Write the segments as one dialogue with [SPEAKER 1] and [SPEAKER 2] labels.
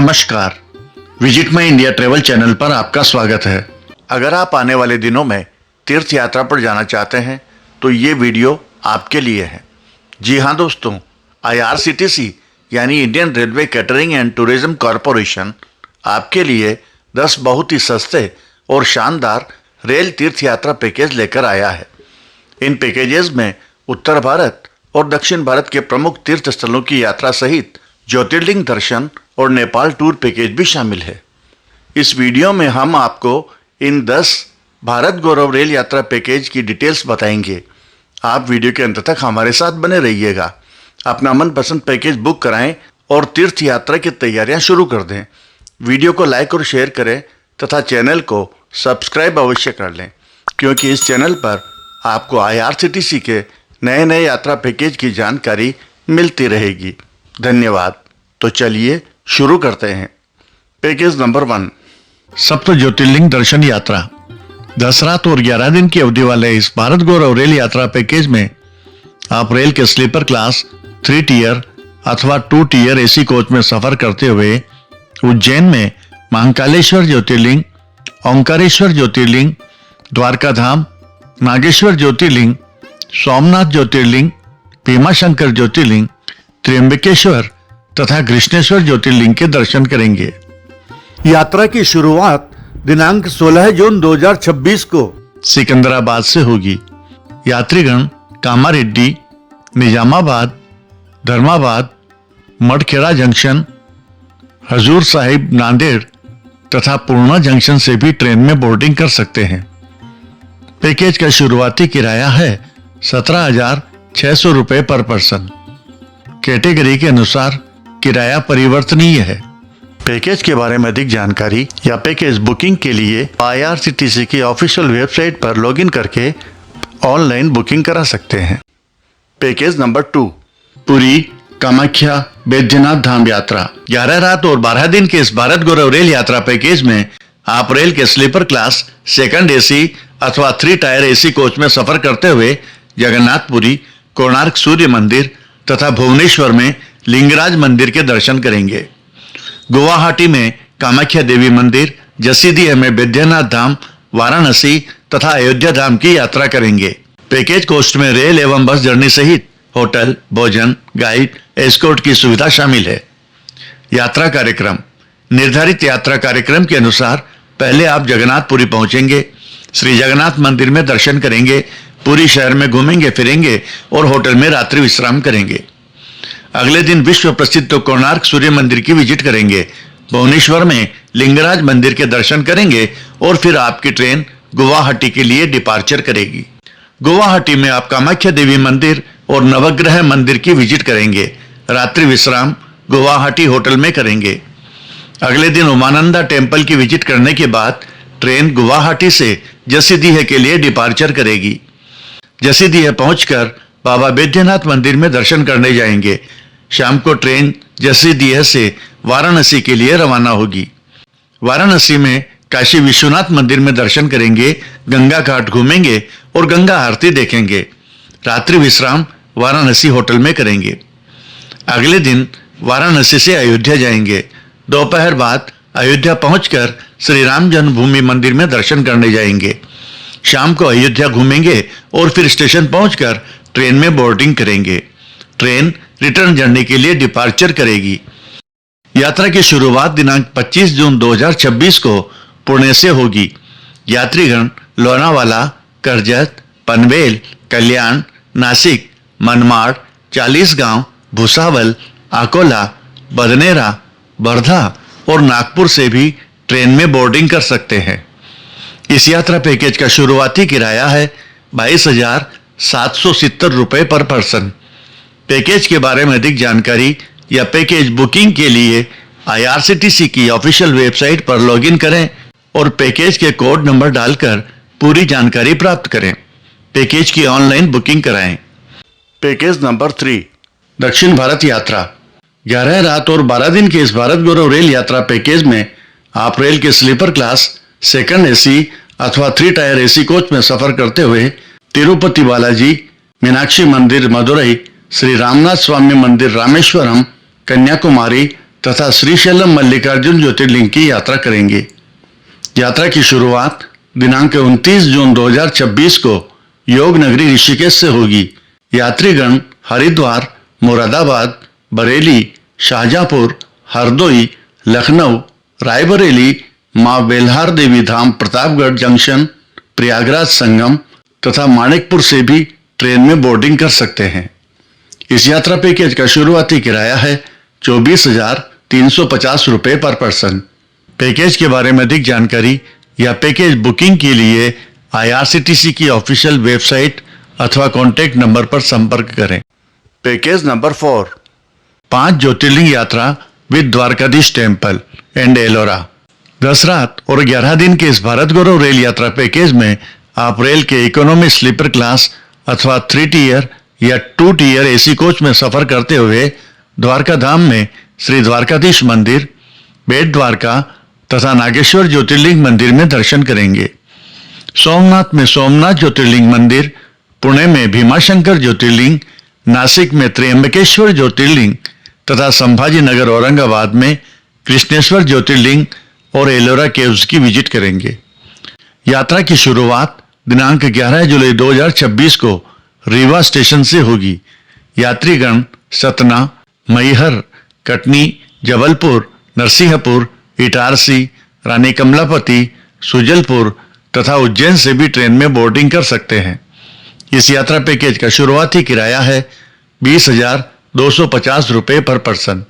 [SPEAKER 1] नमस्कार, visit my India travel channel पर आपका स्वागत है। अगर आप आने वाले दिनों में तीर्थ यात्रा पर जाना चाहते हैं तो ये वीडियो आपके लिए है। जी हाँ दोस्तों, IRCTC यानी Indian railway catering and tourism corporation आपके लिए 10 बहुत ही सस्ते और शानदार रेल तीर्थ यात्रा पैकेज लेकर आया है। इन पैकेजेस में उत्तर भारत और दक्षिण भारत के प्रमुख तीर्थ स्थलों की यात्रा सहित ज्योतिर्लिंग दर्शन और नेपाल टूर पैकेज भी शामिल है। इस वीडियो में हम आपको इन 10 भारत गौरव रेल यात्रा पैकेज की डिटेल्स बताएंगे। आप वीडियो के अंत तक हमारे साथ बने रहिएगा। अपना मनपसंद पैकेज बुक कराएं और तीर्थ यात्रा की तैयारियां शुरू कर दें। वीडियो को लाइक और शेयर करें तथा चैनल को सब्सक्राइब अवश्य कर लें, क्योंकि इस चैनल पर आपको IRCTC के नए नए यात्रा पैकेज की जानकारी मिलती रहेगी। धन्यवाद। तो चलिए शुरू करते हैं। पैकेज नंबर 1, सप्त ज्योतिर्लिंग दर्शन यात्रा। 10 रात और 11 दिन की अवधि वाले इस भारत गौरव रेल यात्रा पैकेज में आप रेल के स्लीपर क्लास 3 टियर अथवा 2 टियर AC कोच में सफर करते हुए उज्जैन में महाकालेश्वर ज्योतिर्लिंग, ओंकारेश्वर ज्योतिर्लिंग, द्वारका धाम, नागेश्वर ज्योतिर्लिंग, सोमनाथ ज्योतिर्लिंग, भीमाशंकर ज्योतिर्लिंग, त्र्यंबकेश्वर तथा कृष्णेश्वर ज्योतिर्लिंग के दर्शन करेंगे।
[SPEAKER 2] यात्रा की शुरुआत दिनांक 16 जून 2026 को
[SPEAKER 1] सिकंदराबाद से होगी। यात्रीगण कामारेड्डी, निजामाबाद, धर्माबाद, मडखेड़ा जंक्शन, हजूर साहिब नांदेड़ तथा पूर्णा जंक्शन से भी ट्रेन में बोर्डिंग कर सकते हैं। पैकेज का शुरुआती किराया है 17,600 रुपये पर पर्सन। कैटेगरी के अनुसार किराया परिवर्तनीय है। पैकेज के बारे में अधिक जानकारी या पैकेज बुकिंग के लिए IRCTC की ऑफिशियल वेबसाइट पर लॉगिन करके ऑनलाइन बुकिंग करा सकते हैं। पैकेज नंबर 2, पुरी कामाख्या बैद्यनाथ धाम यात्रा। 11 रात और 12 दिन के इस भारत गौरव रेल यात्रा पैकेज में आप रेल के स्लीपर क्लास 2nd AC अथवा 3 टायर AC कोच में सफर करते हुए जगन्नाथपुरी, कोणार्क सूर्य मंदिर तथा भुवनेश्वर में लिंगराज मंदिर के दर्शन करेंगे। गुवाहाटी में कामाख्या देवी मंदिर, जसीडीह में बैद्यनाथ धाम, वाराणसी तथा अयोध्या धाम की यात्रा करेंगे। पैकेज कॉस्ट में रेल एवं बस जर्नी सहित होटल, भोजन, गाइड, एस्कॉर्ट की सुविधा शामिल है। यात्रा कार्यक्रम। निर्धारित यात्रा कार्यक्रम के अनुसार पहले आप जगन्नाथपुरी पहुंचेंगे, श्री जगन्नाथ मंदिर में दर्शन करेंगे, पूरी शहर में घूमेंगे फिरेंगे और होटल में रात्रि विश्राम करेंगे। अगले दिन विश्व प्रसिद्ध कोणार्क सूर्य मंदिर की विजिट करेंगे। भुवनेश्वर में लिंगराज मंदिर के दर्शन करेंगे और फिर आपकी ट्रेन गुवाहाटी के लिए डिपार्चर करेगी। गुवाहाटी में आप कामाख्या देवी मंदिर और नवग्रह मंदिर की विजिट करेंगे। रात्रि विश्राम गुवाहाटी होटल में करेंगे। अगले दिन उमानंदा टेम्पल की विजिट करने के बाद ट्रेन गुवाहाटी से जसीडीह के लिए डिपार्चर करेगी। जसीडीह पहुंचकर बाबा बैद्यनाथ मंदिर में दर्शन करने जाएंगे। शाम को ट्रेन जसीडीह से वाराणसी के लिए रवाना होगी। वाराणसी में काशी विश्वनाथ मंदिर में दर्शन करेंगे, गंगा घाट घूमेंगे और गंगा आरती देखेंगे। रात्रि विश्राम वाराणसी होटल में करेंगे। अगले दिन वाराणसी से अयोध्या जाएंगे। दोपहर बाद अयोध्या पहुंचकर श्री राम जन्मभूमि मंदिर में दर्शन करने जाएंगे। शाम को अयोध्या घूमेंगे और फिर स्टेशन पहुंचकर ट्रेन में बोर्डिंग करेंगे। ट्रेन रिटर्न जर्नी के लिए डिपार्चर करेगी। यात्रा की शुरुआत दिनांक 25 जून 2026 को पुणे से होगी। यात्रीगण लोनावाला, करजत, पनवेल, कल्याण, नासिक, मनमाड़, चालीसगांव, भुसावल, अकोला, बदनेरा, वर्धा और नागपुर से भी ट्रेन में बोर्डिंग कर सकते हैं। इस यात्रा पैकेज का शुरुआती किराया है 22,770 रुपये पर पर्सन। पैकेज के बारे में अधिक जानकारी या पैकेज बुकिंग के लिए IRCTC की ऑफिशियल वेबसाइट पर लॉगिन करें और पैकेज के कोड नंबर डालकर पूरी जानकारी प्राप्त करें। पैकेज की ऑनलाइन बुकिंग कराएं। पैकेज नंबर 3, दक्षिण भारत यात्रा। 11 रात और 12 दिन के इस भारत गौरव रेल यात्रा पैकेज में आप रेल के स्लीपर क्लास 2nd AC अथवा 3 टायर AC कोच में सफर करते हुए तिरुपति बालाजी, मीनाक्षी मंदिर मदुरई, श्री रामनाथ स्वामी मंदिर रामेश्वरम, कन्याकुमारी तथा श्रीशैलम मल्लिकार्जुन ज्योतिर्लिंग की यात्रा करेंगे। यात्रा की शुरुआत दिनांक 29 जून 2026 को योग नगरी ऋषिकेश से होगी। यात्रीगण हरिद्वार, मुरादाबाद, बरेली, शाहजहांपुर, हरदोई, लखनऊ, रायबरेली, मां बेल्हार देवी धाम, प्रतापगढ़ जंक्शन, प्रयागराज संगम तथा मानिकपुर से भी ट्रेन में बोर्डिंग कर सकते हैं। इस यात्रा पैकेज का शुरुआती किराया है 24,350 रुपये पर पर्सन। पैकेज के बारे में अधिक जानकारी या पैकेज बुकिंग के लिए IRCTC की ऑफिशियल वेबसाइट अथवा कॉन्टैक्ट नंबर पर संपर्क करें। पैकेज नंबर 4, 5 ज्योतिर्लिंग यात्रा with Dwarkadhish temple and Ellora. 10 रात और 11 दिन के इस भारत गौरव रेल यात्रा पैकेज में आप रेल के इकोनॉमी स्लीपर क्लास अथवा 3 टियर या 2 टियर AC कोच में सफर करते हुए द्वारका धाम में श्री द्वारकाधीश मंदिर, बेट द्वारका तथा नागेश्वर ज्योतिर्लिंग मंदिर में दर्शन करेंगे। सोमनाथ में सोमनाथ ज्योतिर्लिंग मंदिर, पुणे में भीमाशंकर ज्योतिर्लिंग, नासिक में त्र्यंबकेश्वर ज्योतिर्लिंग तथा संभाजी नगर औरंगाबाद में कृष्णेश्वर ज्योतिर्लिंग और एलोरा केव्स की विजिट करेंगे। यात्रा की शुरुआत दिनांक 11 जुलाई 2026 को रीवा स्टेशन से होगी। यात्रीगण सतना, मैहर, कटनी, जबलपुर, नरसिंहपुर, इटारसी, रानी कमलापति, सुजलपुर तथा उज्जैन से भी ट्रेन में बोर्डिंग कर सकते हैं। इस यात्रा पैकेज का शुरुआती किराया है 20,250 रुपये पर पर्सन।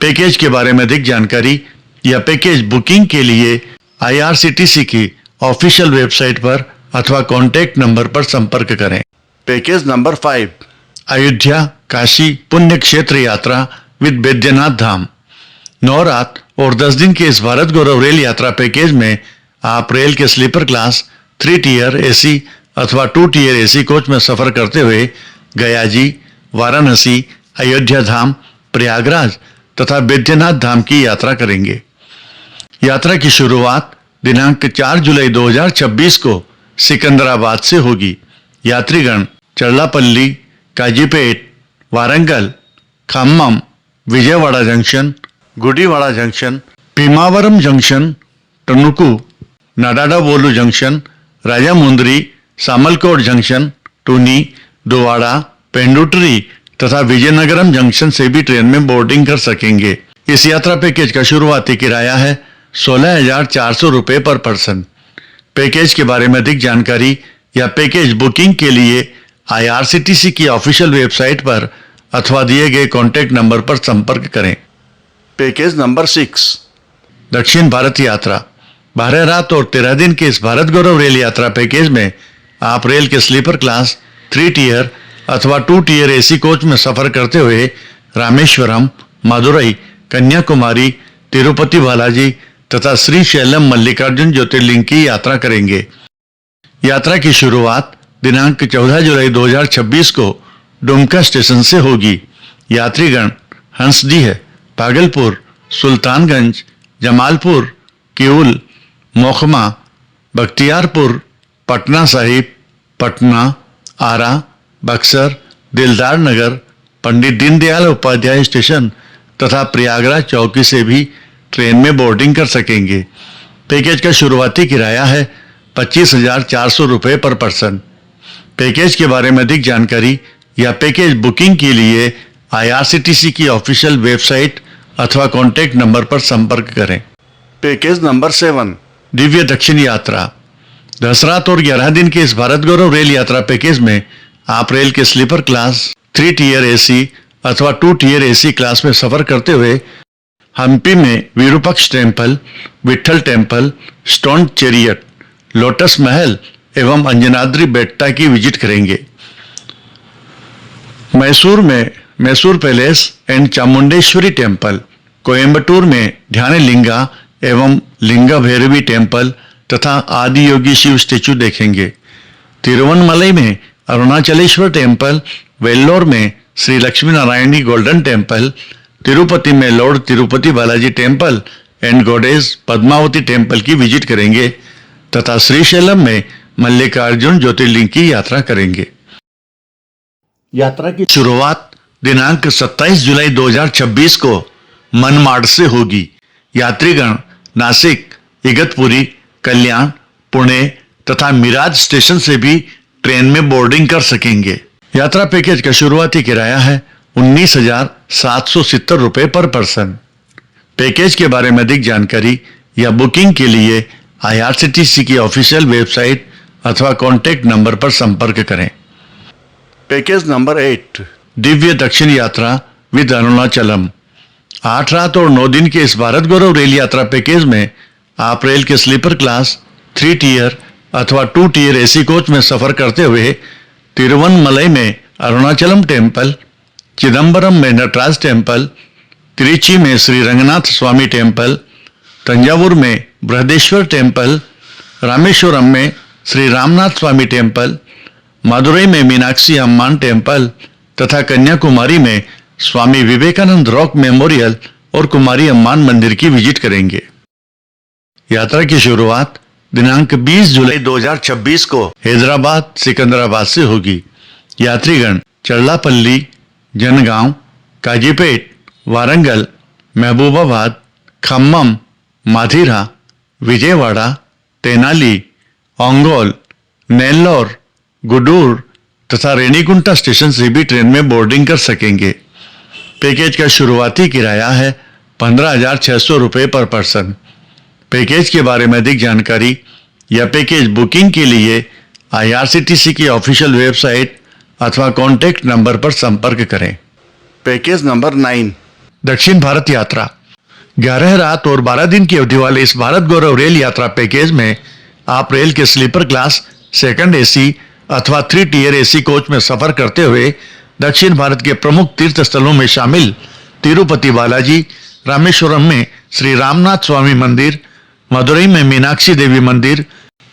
[SPEAKER 1] पैकेज के बारे में अधिक जानकारी या पैकेज बुकिंग के लिए IRCTC की ऑफिशियल वेबसाइट पर अथवा कॉन्टैक्ट नंबर पर संपर्क करें। पैकेज नंबर 5, अयोध्या काशी पुण्य क्षेत्र यात्रा विद बैद्यनाथ धाम। 9 रात और 10 दिन के इस भारत गौरव रेल यात्रा पैकेज में आप रेल के स्लीपर क्लास 3 टियर AC अथवा 2 टियर AC कोच में सफर करते हुए गया जी, वाराणसी, अयोध्या धाम, प्रयागराज तथा बैद्यनाथ धाम की यात्रा करेंगे। यात्रा की शुरुआत दिनांक 4 जुलाई 2026 को सिकंदराबाद से होगी। यात्रीगण Charlapalli, Kazipet, Warangal, Khammam, Vijayawada junction, Gudivada junction, Bhimavaram junction, Tanuku, Nidadavolu junction, Rajahmundry, Samalkot junction, Tuni, Duvvada, Pendurthi तथा विजयनगरम जंक्शन से भी ट्रेन में बोर्डिंग कर सकेंगे। इस यात्रा पैकेज का शुरुआती किराया है 16,400 रुपये पर पर्सन। पैकेज के बारे में अधिक जानकारी या पैकेज बुकिंग के लिए IRCTC की ऑफिशियल वेबसाइट पर अथवा दिए गए कॉन्टैक्ट नंबर पर संपर्क करें। पैकेज नंबर 6, दक्षिण भारत यात्रा। 12 रात और 13 दिन के इस भारत गौरव रेल यात्रा पैकेज में आप रेल के स्लीपर क्लास 3 टियर अथवा 2 टियर AC कोच में सफर करते हुए रामेश्वरम, मदुरई, कन्याकुमारी, तिरुपति बालाजी तथा श्रीशैलम मल्लिकार्जुन ज्योतिर्लिंग की यात्रा करेंगे। यात्रा की शुरुआत दिनांक 14 जुलाई 2026 को डुमका स्टेशन से होगी। यात्रीगण हंसडीह, भागलपुर, सुल्तानगंज, जमालपुर, किउल, मोखमा, बख्तियारपुर, पटना साहिब, पटना, आरा, बक्सर, दिलदार नगर, पंडित दीनदयाल उपाध्याय स्टेशन तथा प्रयागराज चौकी से भी ट्रेन में बोर्डिंग कर सकेंगे। पैकेज का शुरुआती किराया है 25,400 रुपये पर पर्सन। पैकेज के बारे में अधिक जानकारी या पैकेज बुकिंग के लिए IRCTC की ऑफिशियल वेबसाइट अथवा कॉन्टैक्ट नंबर पर संपर्क करें। पैकेज नंबर 7, दिव्य दक्षिण यात्रा। 10 रात और 11 दिन के इस भारत गौरव रेल यात्रा पैकेज में आप रेल के स्लीपर क्लास 3 टियर AC अथवा 2 टियर AC क्लास में सफर करते हुए हम्पी में Virupaksha temple, Vitthal temple, stone chariot, lotus महल एवं अंजनाद्री बेट्टा की विजिट करेंगे। मैसूर में Mysore palace and Chamundeshwari temple, Coimbatore में ध्यानलिंगा एवं लिंगा भैरवी टेम्पल तथा आदि योगी शिव स्टेचू देखेंगे। तिरुवनमलई में अरुणाचलेश्वर टेम्पल, वेल्लोर में श्री लक्ष्मी नारायणी गोल्डन टेम्पल, तिरुपति में Lord Tirupati Balaji temple and goddess Padmavati temple की विजिट करेंगे तथा श्रीशैलम में मल्लिकार्जुन ज्योतिर्लिंग की यात्रा करेंगे। यात्रा की शुरुआत दिनांक 27 जुलाई 2026 को मनमाड से होगी। यात्रीगण नासिक, इगतपुरी, कल्याण, पुणे तथा मिराज स्टेशन से भी ट्रेन में बोर्डिंग कर सकेंगे। यात्रा पैकेज का शुरुआती किराया है 19,770 रुपये पर पर्सन। पैकेज के बारे में अधिक जानकारी या बुकिंग के लिए IRCTC की ऑफिशियल वेबसाइट अथवा कॉन्टैक्ट नंबर पर संपर्क करें। पैकेज नंबर 8, दिव्य दक्षिण यात्रा विद अरुणाचलम। 8 रात और 9 दिन के इस भारत गौरव रेल यात्रा पैकेज में आप रेल के स्लीपर क्लास, 3 टियर अथवा 2 टियर AC कोच में सफर करते हुए तिरुवनमलई में अरुणाचलम टेम्पल, चिदम्बरम में नटराज टेम्पल, त्रिची में श्री रंगनाथ स्वामी टेम्पल, तंजावुर में बृहदेश्वर टेम्पल, रामेश्वरम में श्री रामनाथ स्वामी टेम्पल, मदुरई में मीनाक्षी अम्मान टेम्पल तथा कन्याकुमारी में स्वामी विवेकानंद रॉक मेमोरियल और कुमारी अम्मान मंदिर की विजिट करेंगे। यात्रा की शुरुआत दिनांक 20 जुलाई 2026 को हैदराबाद सिकंदराबाद से होगी। यात्रीगण चरलापल्ली, जनगांव, काजीपेट, वारंगल, महबूबाबाद, खम्मम, माथिरा, विजयवाड़ा, तेनाली, ओंगोल, नेल्लोर, गुडूर तथा रेणीगुंटा स्टेशन से भी ट्रेन में बोर्डिंग कर सकेंगे। पैकेज का शुरुआती किराया है 15,600 रुपये पर पर्सन। पैकेज के बारे में अधिक जानकारी या पैकेज बुकिंग के लिए IRCTC की ऑफिशियल वेबसाइट अथवा कॉन्टैक्ट नंबर पर संपर्क करें। पैकेज नंबर 9, दक्षिण भारत यात्रा। 11 रात और 12 दिन की अवधि वाले इस भारत गौरव रेल यात्रा पैकेज में आप रेल के स्लीपर क्लास, सेकंड AC अथवा 3 टियर AC कोच में सफर करते हुए दक्षिण भारत के प्रमुख तीर्थ स्थलों में शामिल तिरुपति बालाजी, रामेश्वरम में श्री रामनाथ स्वामी मंदिर, मदुरई में मीनाक्षी देवी मंदिर,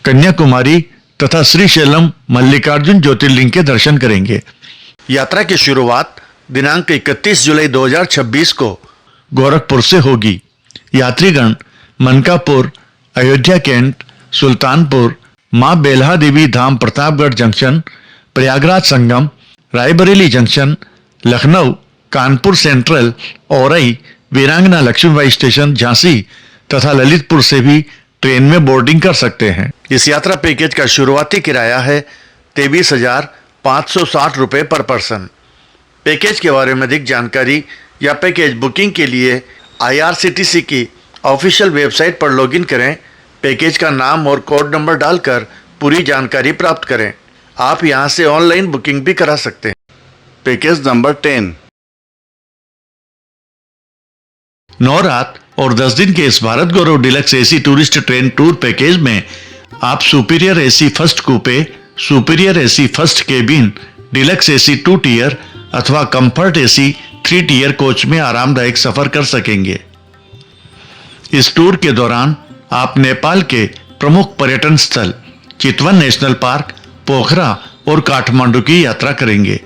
[SPEAKER 1] कन्याकुमारी तथा श्रीशैलम मल्लिकार्जुन ज्योतिर्लिंग के दर्शन करेंगे। यात्रा की शुरुआत दिनांक 31 जुलाई 2026 को गोरखपुर से होगी। यात्रीगण मनकापुर, अयोध्या कैंट, सुल्तानपुर, मां बेल्हा देवी धाम Pratapgarh junction, Prayagraj Sangam, Raebareli junction, Lucknow, Kanpur central, Orai, वीरांगना लक्ष्मीबाई स्टेशन, झांसी तथा ललितपुर से भी ट्रेन में बोर्डिंग कर सकते हैं। इस यात्रा पैकेज का शुरुआती किराया है 23,560 रुपये पर पर्सन। पैकेज के बारे में अधिक जानकारी या पैकेज बुकिंग के लिए IRCTC की ऑफिशियल वेबसाइट पर लॉगिन करें। पैकेज का नाम और कोड नंबर डालकर पूरी जानकारी प्राप्त करें। आप यहां से ऑनलाइन बुकिंग भी करा सकते हैं। पैकेज नंबर 10, 9 रात और 10 दिन के इस Bharat Gaurav deluxe AC tourist train tour package में आप superior AC first coupe, superior AC first cabin, deluxe AC 2 tier अथवा कंफर्ट AC 3 टियर कोच में आरामदायक सफर कर सकेंगे। इस टूर के दौरान आप नेपाल के प्रमुख पर्यटन स्थल चितवन नेशनल पार्क, पोखरा और काठमांडू की यात्रा करेंगे।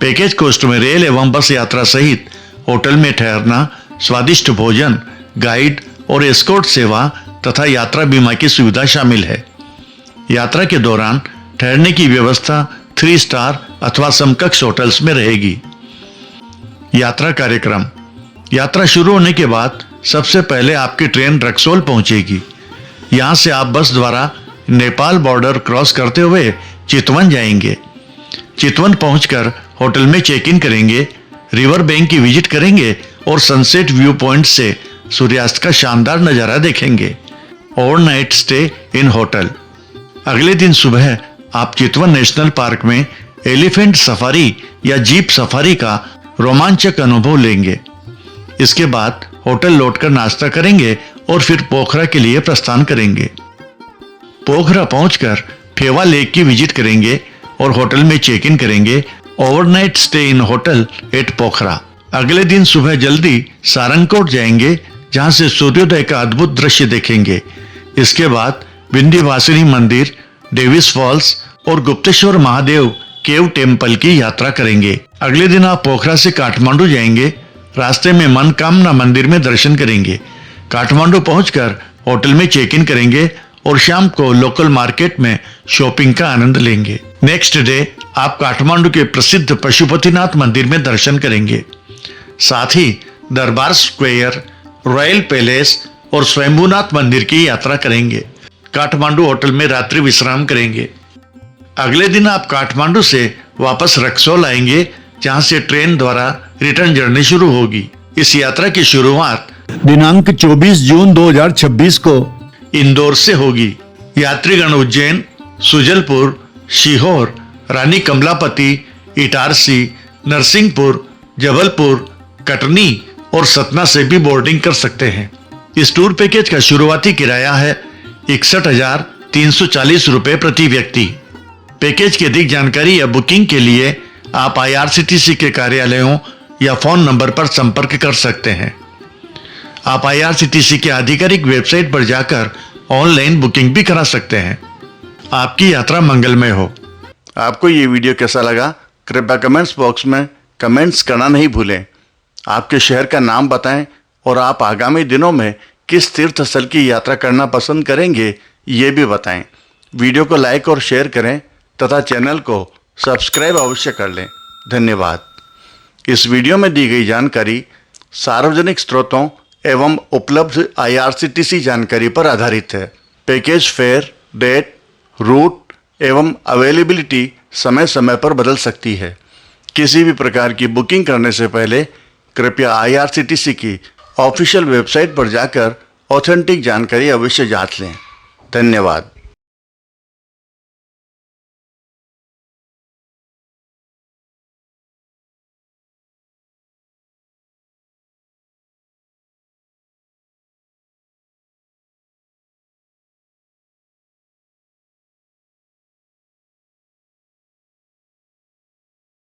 [SPEAKER 1] पैकेज कोस्ट में रेल एवं बस यात्रा सहित होटल में ठहरना, स्वादिष्ट भोजन, गाइड और एस्कॉर्ट सेवा तथा यात्रा बीमा की सुविधा शामिल है। यात्रा के दौरान ठहरने की व्यवस्था 3 स्टार अथवा समकक्ष होटल्स में रहेगी। यात्रा कार्यक्रम। यात्रा शुरू होने के बाद सबसे पहले आपकी ट्रेन रक्सौल पहुंचेगी। यहां से आप बस द्वारा नेपाल बॉर्डर क्रॉस करते हुए चितवन जाएंगे। चितवन पहुंचकर होटल में चेक इन करेंगे, रिवर बैंक की विजिट करेंगे और सनसेट व्यू पॉइंट से सूर्यास्त का शानदार नजारा देखेंगे। Overnight stay in hotel. अगले दिन सुबह आप चितवन नेशनल पार्क में एलिफेंट सफारी या जीप सफारी का रोमांचक अनुभव लेंगे। इसके बाद होटल लौटकर नाश्ता करेंगे और फिर पोखरा के लिए प्रस्थान करेंगे। पोखरा पहुंचकर फेवा लेक की विजिट करेंगे और होटल में चेक इन करेंगे। Overnight stay in hotel at Pokhara. अगले दिन सुबह जल्दी सारंगकोट जाएंगे, जहां से सूर्योदय का अद्भुत दृश्य देखेंगे। इसके बाद विंध्यवासिनी मंदिर, डेविस फॉल्स और गुप्तेश्वर महादेव केव टेम्पल की यात्रा करेंगे। अगले दिन आप पोखरा से काठमांडू जाएंगे। रास्ते में मनकामना मंदिर में दर्शन करेंगे। काठमांडू पहुंचकर होटल में चेक इन करेंगे और शाम को लोकल मार्केट में शॉपिंग का आनंद लेंगे। नेक्स्ट डे आप काठमांडू के प्रसिद्ध पशुपतिनाथ मंदिर में दर्शन करेंगे। साथ ही दरबार स्क्वायर, रॉयल पैलेस और स्वयंभूनाथ मंदिर की यात्रा करेंगे। काठमांडू होटल में रात्रि विश्राम करेंगे। अगले दिन आप काठमांडू से वापस रक्सौल आएंगे, जहां से ट्रेन द्वारा रिटर्न जर्नी शुरू होगी। इस यात्रा की शुरुआत
[SPEAKER 2] दिनांक 24 जून 2026 को
[SPEAKER 1] इंदौर से होगी। यात्रीगण उज्जैन, सुजलपुर, सीहोर, रानी कमलापति, इटारसी, नरसिंहपुर, जबलपुर, कटनी और सतना से भी बोर्डिंग कर सकते हैं। इस टूर पैकेज का शुरुआती किराया है 61,340 रुपये प्रति व्यक्ति। पैकेज की अधिक जानकारी या बुकिंग के लिए आप IRCTC के कार्यालयों या फोन नंबर पर संपर्क कर सकते हैं। आप IRCTC के आधिकारिक वेबसाइट पर जाकर ऑनलाइन बुकिंग भी करा सकते हैं। आपकी यात्रा मंगलमय हो। आपको ये वीडियो कैसा लगा, कृपया कमेंट्स बॉक्स में कमेंट्स करना नहीं भूलें। आपके शहर का नाम बताएं और आप आगामी दिनों में किस तीर्थ स्थल की यात्रा करना पसंद करेंगे, ये भी बताएं। वीडियो को लाइक और शेयर करें तथा चैनल को सब्सक्राइब अवश्य कर लें। धन्यवाद। इस वीडियो में दी गई जानकारी सार्वजनिक स्रोतों एवं उपलब्ध IRCTC जानकारी पर आधारित है। पैकेज फेयर, डेट, रूट एवं अवेलेबिलिटी समय समय पर बदल सकती है। किसी भी प्रकार की बुकिंग करने से पहले कृपया IRCTC की ऑफिशियल वेबसाइट पर जाकर ऑथेंटिक जानकारी अवश्य जांच लें। धन्यवाद।